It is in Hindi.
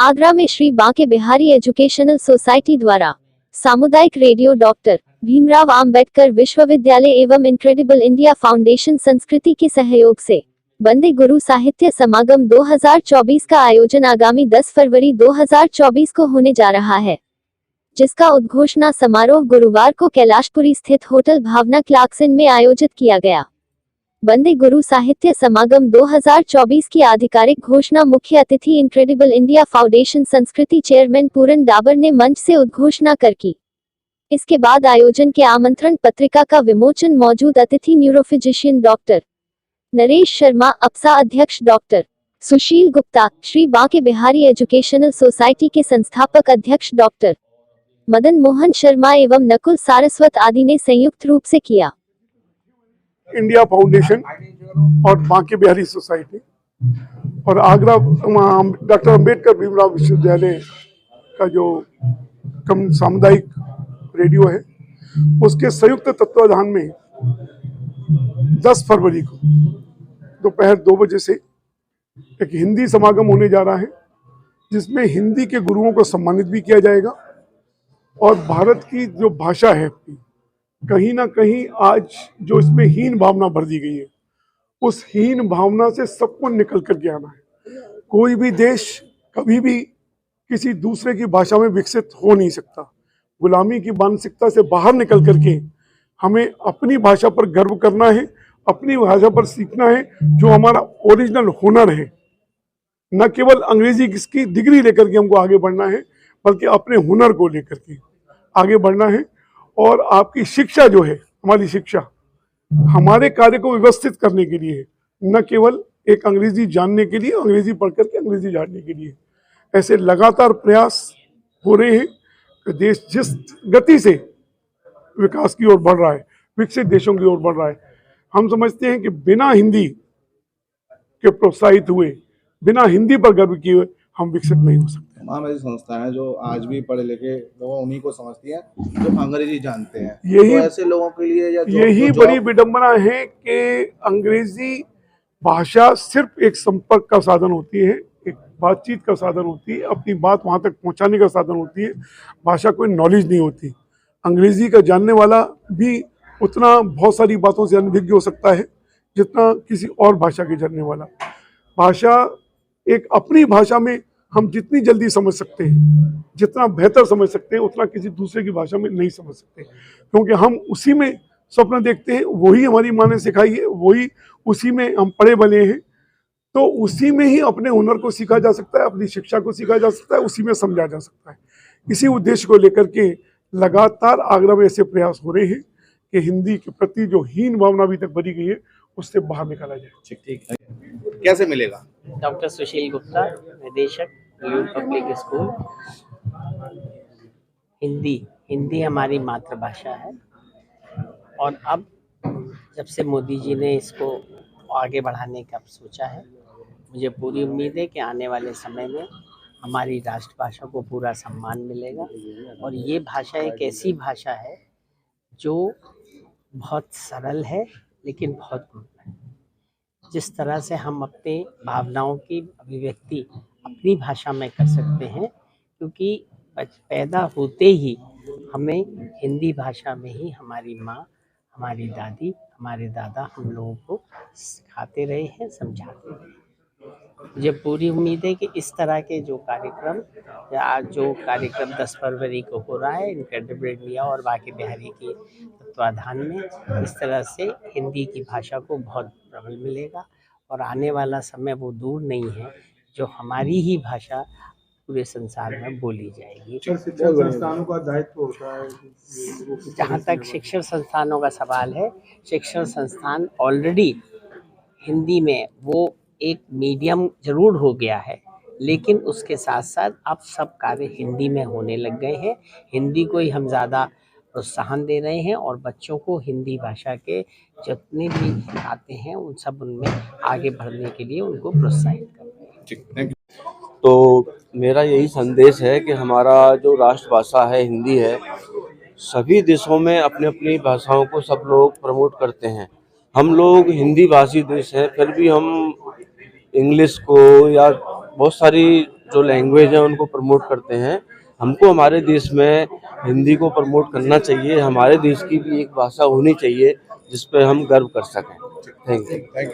आगरा में श्री बांके बिहारी एजुकेशनल सोसाइटी द्वारा सामुदायिक रेडियो डॉक्टर भीमराव अंबेडकर विश्वविद्यालय एवं इनक्रेडिबल इंडिया फाउंडेशन संस्कृति के सहयोग से वंदे गुरु साहित्य समागम 2024 का आयोजन आगामी 10 फरवरी 2024 को होने जा रहा है, जिसका उद्घोषणा समारोह गुरुवार को कैलाशपुरी स्थित होटल भावना क्लार्कसन में आयोजित किया गया। वंदे गुरु साहित्य समागम 2024 की आधिकारिक घोषणा मुख्य अतिथि इनक्रेडिबल इंडिया फाउंडेशन संस्कृति चेयरमैन पूरन डाबर ने मंच से उद्घोषणा कर की। इसके बाद आयोजन के आमंत्रण पत्रिका का विमोचन मौजूद अतिथि न्यूरोफिजिशियन डॉक्टर नरेश शर्मा, अप्सा अध्यक्ष डॉक्टर सुशील गुप्ता, श्री बांके बिहारी एजुकेशनल सोसाइटी के संस्थापक अध्यक्ष डॉक्टर मदन मोहन शर्मा एवं नकुल सारस्वत आदि ने संयुक्त रूप से किया। इंडिया फाउंडेशन और बांके बिहारी सोसाइटी और आगरा डॉक्टर अंबेडकर भीमराव विश्वविद्यालय का जो सामुदायिक रेडियो है, उसके संयुक्त तत्वाधान में 10 फरवरी को दोपहर 2 बजे से एक हिंदी समागम होने जा रहा है, जिसमें हिंदी के गुरुओं को सम्मानित भी किया जाएगा और भारत की जो भाषा है, कहीं ना कहीं आज जो इसमें हीन भावना भर दी गई है, उस हीन भावना से सबको निकल कर के आना है। कोई भी देश कभी भी किसी दूसरे की भाषा में विकसित हो नहीं सकता। गुलामी की मानसिकता से बाहर निकल करके हमें अपनी भाषा पर गर्व करना है, अपनी भाषा पर सीखना है, जो हमारा ओरिजिनल हुनर है। न केवल अंग्रेजी की डिग्री लेकर के हमको आगे बढ़ना है, बल्कि अपने हुनर को लेकर के आगे बढ़ना है। और आपकी शिक्षा जो है, हमारी शिक्षा हमारे कार्य को व्यवस्थित करने के लिए है, न केवल एक अंग्रेजी जानने के लिए, अंग्रेजी पढ़ करके अंग्रेजी जानने के लिए। ऐसे लगातार प्रयास हो रहे हैं कि देश जिस गति से विकास की ओर बढ़ रहा है, विकसित देशों की ओर बढ़ रहा है, हम समझते हैं कि बिना हिंदी के प्रोत्साहित हुए, बिना हिंदी पर गर्व किए हुए हम विकसित नहीं हो सकते। तमाम ऐसी संस्थाएं जो आज भी पढ़े लिखे लोग उन्हीं को समझती हैं जो अंग्रेजी जानते हैं। यही तो ऐसे लोगों के लिए यही बड़ी विडंबना है कि अंग्रेजी भाषा सिर्फ एक संपर्क का साधन होती है, एक बातचीत का साधन होती है, अपनी बात वहां तक पहुंचाने का साधन होती है। भाषा कोई नॉलेज नहीं होती। अंग्रेजी का जानने वाला भी उतना बहुत सारी बातों से अनभिज्ञ हो सकता है जितना किसी और भाषा के जानने वाला। भाषा एक अपनी भाषा में हम जितनी जल्दी समझ सकते हैं, जितना बेहतर समझ सकते हैं, उतना किसी दूसरे की भाषा में नहीं समझ सकते, क्योंकि हम उसी में स्वप्न देखते हैं, वही हमारी माँ ने सिखाई है, वही उसी में हम पढ़े बने हैं। तो उसी में ही अपने हुनर को सीखा जा सकता है, अपनी शिक्षा को सीखा जा सकता है, उसी में समझा जा सकता है। इसी उद्देश्य को लेकर के लगातार आगरा में ऐसे प्रयास हो रहे हैं कि हिंदी के प्रति जो हीन भावना अभी तक भरी गई है, उससे बाहर निकाला जाए। ठीक है, कैसे मिलेगा? डॉक्टर सुशील गुप्ता, निदेशक यूथ पब्लिक स्कूल। हिंदी हमारी मातृभाषा है और अब जब से मोदी जी ने इसको आगे बढ़ाने का सोचा है, मुझे पूरी उम्मीद है कि आने वाले समय में हमारी राष्ट्रभाषा को पूरा सम्मान मिलेगा। और ये भाषा एक ऐसी भाषा है जो बहुत सरल है लेकिन बहुत गूढ़ है। जिस तरह से हम अपने भावनाओं की अभिव्यक्ति अपनी भाषा में कर सकते हैं, क्योंकि पैदा होते ही हमें हिंदी भाषा में ही हमारी माँ, हमारी दादी, हमारे दादा हम लोगों को सिखाते रहे हैं, समझाते रहे हैं। मुझे पूरी उम्मीद है कि इस तरह के जो कार्यक्रम 10 फरवरी को हो रहा है इनक्रेडिबल इंडिया और बांके बिहारी के तत्वाधान में, इस तरह से हिंदी की भाषा को बहुत प्रबल मिलेगा और आने वाला समय वो दूर नहीं है जो हमारी ही भाषा पूरे संसार में बोली जाएगी। शिक्षण संस्थानों का दायित्व होता है। जहाँ तक शिक्षण संस्थानों का सवाल है, शिक्षण संस्थान ऑलरेडी हिंदी में वो एक मीडियम जरूर हो गया है, लेकिन उसके साथ साथ अब सब कार्य हिंदी में होने लग गए हैं। हिंदी को ही हम ज़्यादा प्रोत्साहन दे रहे हैं और बच्चों को हिंदी भाषा के जितने भी आते हैं उन सब उनमें आगे बढ़ने के लिए उनको प्रोत्साहित कर रहे हैं। तो मेरा यही संदेश है कि हमारा जो राष्ट्रभाषा है हिंदी है, सभी देशों में अपनी अपनी भाषाओं को सब लोग प्रमोट करते हैं। हम लोग हिंदी भाषी देश हैं, फिर भी हम इंग्लिश को या बहुत सारी जो लैंग्वेज है उनको प्रमोट करते हैं। हमको हमारे देश में हिंदी को प्रमोट करना चाहिए। हमारे देश की भी एक भाषा होनी चाहिए जिस पे हम गर्व कर सकें। Thank you.